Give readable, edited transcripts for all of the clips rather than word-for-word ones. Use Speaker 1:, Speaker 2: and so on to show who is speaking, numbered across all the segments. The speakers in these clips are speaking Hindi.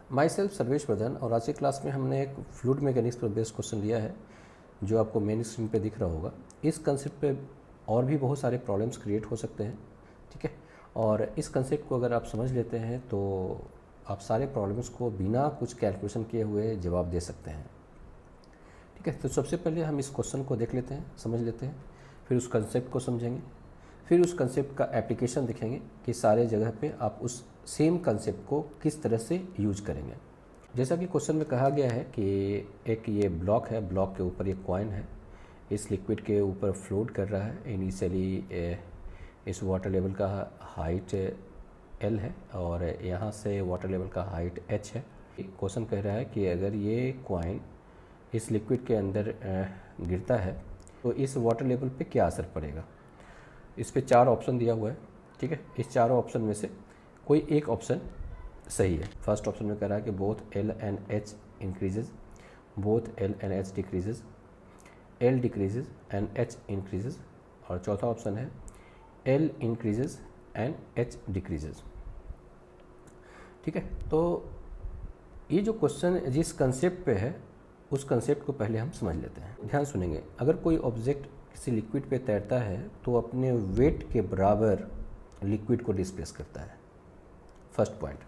Speaker 1: माई सेल्फ सर्वेश वर्धन और आज की क्लास में हमने एक फ्लूइड मैकेनिक्स पर बेस्ड क्वेश्चन लिया है जो आपको मेन स्क्रीन पे दिख रहा होगा। इस कंसेप्ट पे और भी बहुत सारे प्रॉब्लम्स क्रिएट हो सकते हैं, ठीक है। और इस कंसेप्ट को अगर आप समझ लेते हैं तो आप सारे प्रॉब्लम्स को बिना कुछ कैलकुलेशन किए हुए जवाब दे सकते हैं, ठीक है। तो सबसे पहले हम इस क्वेश्चन को देख लेते हैं, समझ लेते हैं, फिर उस कंसेप्ट को समझेंगे, फिर उस कंसेप्ट का एप्लीकेशन देखेंगे कि सारे जगह पे आप उस सेम कंसेप्ट को किस तरह से यूज करेंगे। जैसा कि क्वेश्चन में कहा गया है कि एक ये ब्लॉक है, ब्लॉक के ऊपर एक कॉइन है, इस लिक्विड के ऊपर फ्लोट कर रहा है। इनिशियली इस वाटर लेवल का हाइट L है और यहाँ से वाटर लेवल का हाइट H है। क्वेश्चन कह रहा है कि अगर ये कॉइन इस लिक्विड के अंदर गिरता है तो इस वाटर लेवल पे क्या असर पड़ेगा। इस पे 4 ऑप्शन दिया हुआ है, ठीक है। इस चारों ऑप्शन में से कोई एक ऑप्शन सही है। फर्स्ट ऑप्शन में कह रहा है कि both L and H increases, both L and H decreases, L decreases and H increases. और चौथा ऑप्शन है L increases and H decreases, ठीक है। तो ये जो क्वेश्चन जिस कंसेप्ट पे है उस कंसेप्ट को पहले हम समझ लेते हैं। ध्यान सुनेंगे। अगर कोई ऑब्जेक्ट किसी लिक्विड पे तैरता है तो अपने वेट के बराबर लिक्विड को डिस्प्लेस करता है। फर्स्ट पॉइंट,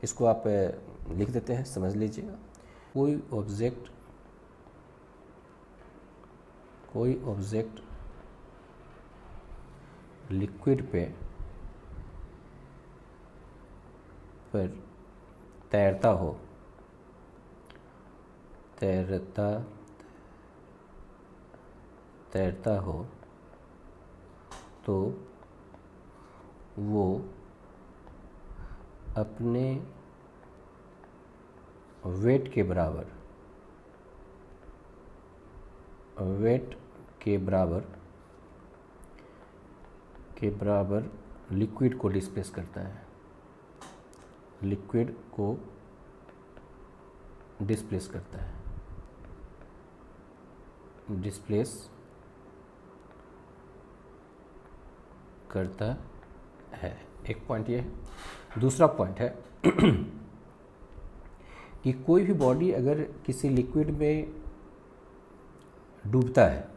Speaker 1: इसको आप लिख देते हैं, समझ लीजिएगा। कोई ऑब्जेक्ट लिक्विड पे पर तैरता हो तो वो अपने वेट के बराबर लिक्विड को डिस्प्लेस करता है, लिक्विड को डिस्प्लेस करता है। एक पॉइंट ये है। दूसरा पॉइंट है कि कोई भी बॉडी अगर किसी लिक्विड में डूबता है,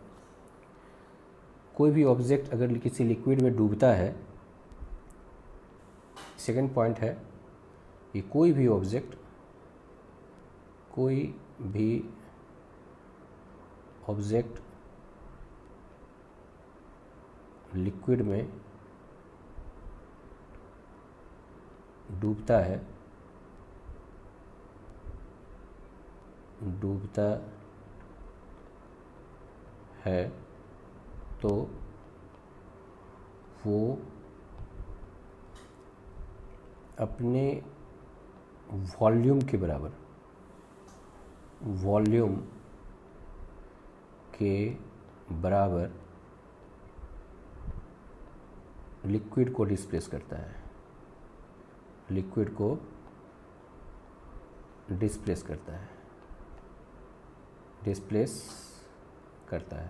Speaker 1: कोई भी ऑब्जेक्ट अगर किसी लिक्विड में डूबता है, सेकंड पॉइंट है कि कोई भी ऑब्जेक्ट लिक्विड में डूबता है तो वो अपने वॉल्यूम के बराबर लिक्विड को डिस्प्लेस करता है, डिस्प्लेस करता है।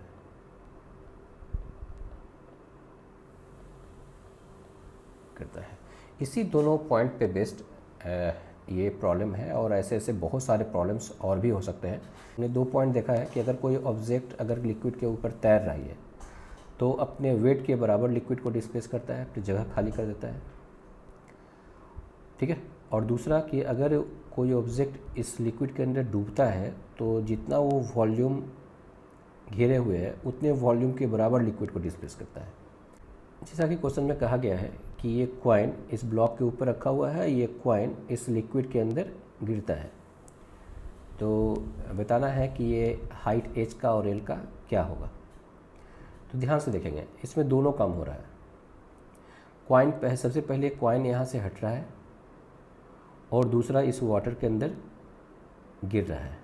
Speaker 1: इसी दोनों पॉइंट पे बेस्ड ये प्रॉब्लम है और ऐसे ऐसे बहुत सारे प्रॉब्लम्स और भी हो सकते हैं। हमने 2 पॉइंट देखा है कि अगर कोई ऑब्जेक्ट अगर लिक्विड के ऊपर तैर रही है तो अपने वेट के बराबर लिक्विड को डिस्प्लेस करता है, अपनी जगह खाली कर देता है, ठीक है। और दूसरा कि अगर कोई ऑब्जेक्ट इस लिक्विड के अंदर डूबता है तो जितना वो वॉल्यूम घेरे हुए है उतने वॉल्यूम के बराबर लिक्विड को डिस्प्लेस करता है। जैसा कि क्वेश्चन में कहा गया है कि ये कॉइन इस ब्लॉक के ऊपर रखा हुआ है, ये कॉइन इस लिक्विड के अंदर गिरता है, तो बताना है कि ये हाइट H का और L का क्या होगा। तो ध्यान से देखेंगे, इसमें दोनों काम हो रहा है। कॉइन सबसे पहले कॉइन यहाँ से हट रहा है और दूसरा इस वाटर के अंदर गिर रहा है।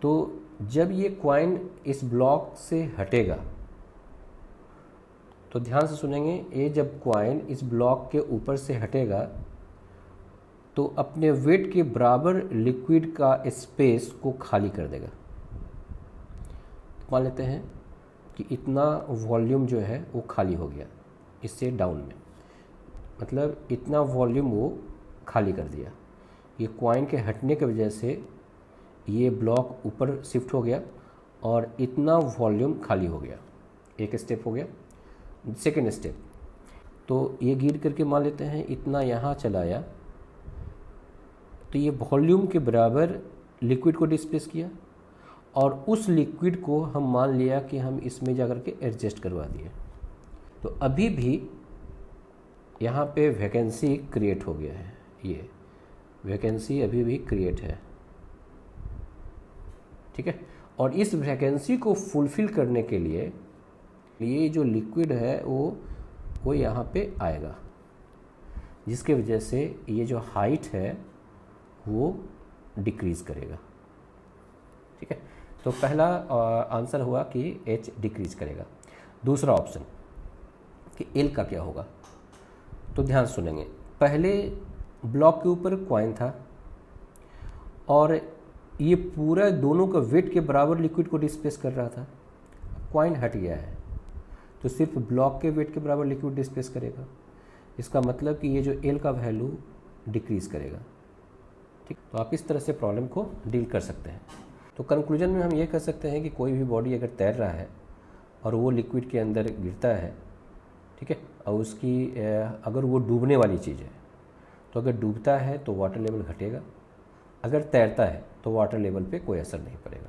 Speaker 1: तो जब ये कॉइन इस ब्लॉक से हटेगा तो ध्यान से सुनेंगे, ये जब कॉइन इस ब्लॉक के ऊपर से हटेगा तो अपने वेट के बराबर लिक्विड का स्पेस को खाली कर देगा। मान लेते हैं कि इतना वॉल्यूम जो है वो खाली हो गया इससे डाउन में, मतलब इतना वॉल्यूम वो खाली कर दिया। ये कॉइन के हटने की वजह से ये ब्लॉक ऊपर शिफ्ट हो गया और इतना वॉल्यूम खाली हो गया। एक स्टेप हो गया। सेकेंड स्टेप, तो ये गिर करके मान लेते हैं इतना यहाँ चलाया, तो ये वॉल्यूम के बराबर लिक्विड को डिस्प्लेस किया और उस लिक्विड को हम मान लिया कि हम इसमें जाकर के एडजस्ट करवा दिए। तो अभी भी यहाँ पे वैकेंसी क्रिएट हो गया है, ये वैकेंसी अभी भी क्रिएट है, ठीक है। और इस वैकेंसी को फुलफिल करने के लिए ये जो लिक्विड है वो यहाँ पे आएगा, जिसके वजह से ये जो हाइट है वो डिक्रीज़ करेगा, ठीक है। तो पहला आंसर हुआ कि H डिक्रीज़ करेगा। दूसरा ऑप्शन कि L का क्या होगा, तो ध्यान सुनेंगे। पहले ब्लॉक के ऊपर कॉइन था और ये पूरा दोनों का वेट के बराबर लिक्विड को डिस्प्लेस कर रहा था। कॉइन हट गया है तो सिर्फ ब्लॉक के वेट के बराबर लिक्विड डिस्प्लेस करेगा। इसका मतलब कि ये जो L का वैल्यू डिक्रीज़ करेगा, ठीक। तो आप इस तरह से प्रॉब्लम को डील कर सकते हैं। तो कंक्लूजन में हम ये कह सकते हैं कि कोई भी बॉडी अगर तैर रहा है और वो लिक्विड के अंदर गिरता है, ठीक है, और उसकी अगर वो डूबने वाली चीज़ है तो अगर डूबता है तो वाटर लेवल घटेगा, अगर तैरता है तो वाटर लेवल पे कोई असर नहीं पड़ेगा।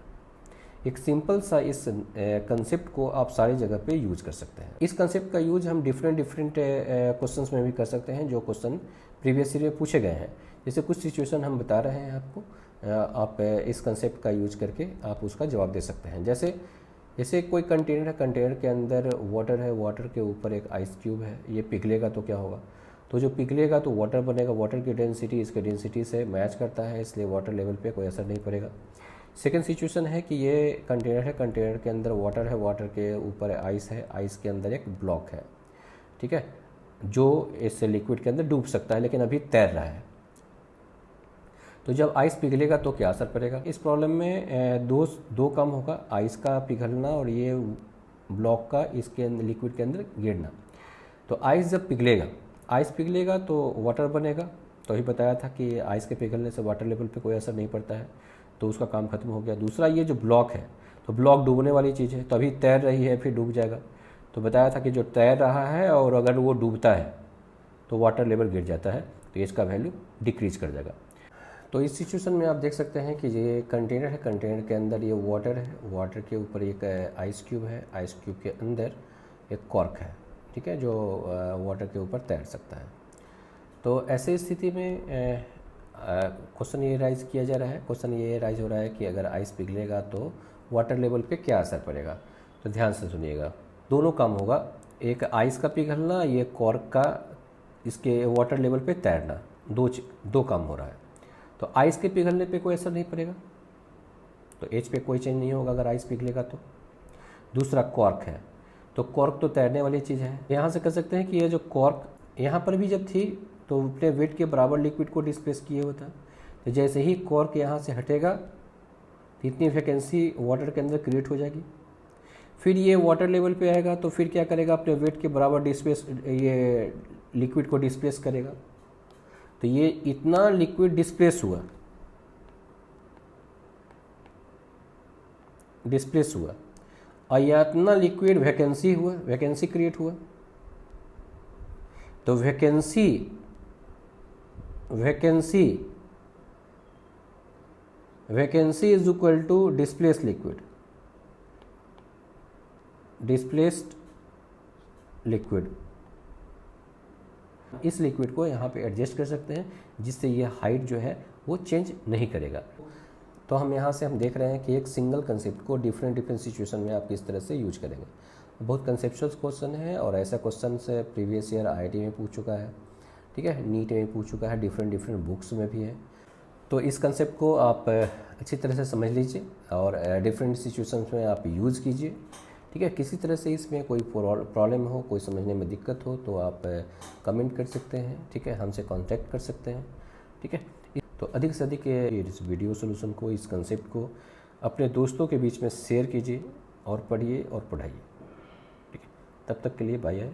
Speaker 1: एक सिंपल सा इस कंसेप्ट को आप सारी जगह पे यूज कर सकते हैं। इस कंसेप्ट का यूज हम डिफरेंट क्वेश्चंस में भी कर सकते हैं जो क्वेश्चन प्रीवियस ईयर में पूछे गए हैं। जैसे कुछ सिचुएशन हम बता रहे हैं आपको, आप इस कंसेप्ट का यूज करके आप उसका जवाब दे सकते हैं। जैसे कोई कंटेनर है, कंटेनर के अंदर वाटर है, वाटर के ऊपर एक आइस क्यूब है, ये पिघलेगा तो क्या होगा, तो जो पिघलेगा तो वाटर बनेगा। वाटर की डेंसिटी इसके डेंसिटी से मैच करता है, इसलिए वाटर लेवल पे कोई असर नहीं पड़ेगा। सेकेंड सिचुएशन है कि ये कंटेनर है, कंटेनर के अंदर वाटर है, वाटर के ऊपर आइस है, आइस के अंदर एक ब्लॉक है, ठीक है, जो इस लिक्विड के अंदर डूब सकता है लेकिन अभी तैर रहा है। तो जब आइस पिघलेगा तो क्या असर पड़ेगा। इस प्रॉब्लम में दो काम होगा, आइस का पिघलना और ये ब्लॉक का इसके अंदर लिक्विड के अंदर गिरना। तो आइस जब पिघलेगा तो वाटर बनेगा। तो अभी बताया था कि आइस के पिघलने से वाटर लेवल पे कोई असर नहीं पड़ता है, तो उसका काम खत्म हो गया। दूसरा, ये जो ब्लॉक है तो ब्लॉक डूबने वाली चीज़ है, तो अभी तैर रही है फिर डूब जाएगा। तो बताया था कि जो तैर रहा है और अगर वो डूबता है तो वाटर लेवल गिर जाता है, तो इसका वैल्यू डिक्रीज कर जाएगा। तो इस सिचुएशन में आप देख सकते हैं कि ये कंटेनर है, कंटेनर के अंदर ये वाटर है, वाटर के ऊपर एक आइस क्यूब है, आइस क्यूब के अंदर एक कॉर्क है, ठीक है, जो वाटर के ऊपर तैर सकता है। तो ऐसे स्थिति में क्वेश्चन ये राइज किया जा रहा है, क्वेश्चन ये राइज हो रहा है कि अगर आइस पिघलेगा तो वाटर लेवल पे क्या असर पड़ेगा। तो ध्यान से सुनिएगा, दोनों काम होगा, एक आइस का पिघलना, ये कॉर्क का इसके वाटर लेवल पे तैरना, दो काम हो रहा है। तो आइस के पिघलने पे कोई असर नहीं पड़ेगा, तो एच पे कोई चेंज नहीं होगा अगर आइस पिघलेगा तो। दूसरा कॉर्क है, तो कॉर्क तो तैरने वाली चीज़ है। यहाँ से कह सकते हैं कि ये जो कॉर्क यहाँ पर भी जब थी तो अपने वेट के बराबर लिक्विड को डिस्प्लेस किए होता, तो जैसे ही कॉर्क यहाँ से हटेगा तो इतनी वैकेंसी वाटर के अंदर क्रिएट हो जाएगी। फिर ये वाटर लेवल पे आएगा तो फिर क्या करेगा, अपने वेट के बराबर डिस्प्लेस ये लिक्विड को डिस्प्लेस करेगा। तो ये इतना लिक्विड डिस्प्लेस हुआ और यह इतना लिक्विड वैकेंसी क्रिएट हुआ। तो vacancy is equal to displaced liquid. इस लिक्विड को यहाँ पे एडजस्ट कर सकते हैं जिससे ये हाइट जो है वो चेंज नहीं करेगा। तो हम यहाँ से देख रहे हैं कि एक सिंगल कंसेप्ट को डिफरेंट सिचुएशन में आप किस तरह से यूज करेंगे। बहुत कंसेप्चुअल क्वेश्चन है और ऐसा क्वेश्चन से प्रीवियस ईयर IIT में पूछ चुका है, ठीक है, नीट में पूछ चुका है, डिफरेंट बुक्स में भी है। तो इस कंसेप्ट को आप अच्छी तरह से समझ लीजिए और डिफरेंट सिचुएशंस में आप यूज़ कीजिए, ठीक है। किसी तरह से इसमें कोई प्रॉब्लम हो, कोई समझने में दिक्कत हो तो आप कमेंट कर सकते हैं, ठीक है, हमसे कांटेक्ट कर सकते हैं, ठीक है। तो अधिक से अधिक इस वीडियो सोल्यूशन को, इस कंसेप्ट को अपने दोस्तों के बीच में शेयर कीजिए और पढ़िए और पढ़ाइए, ठीक है। तब तक के लिए बाय।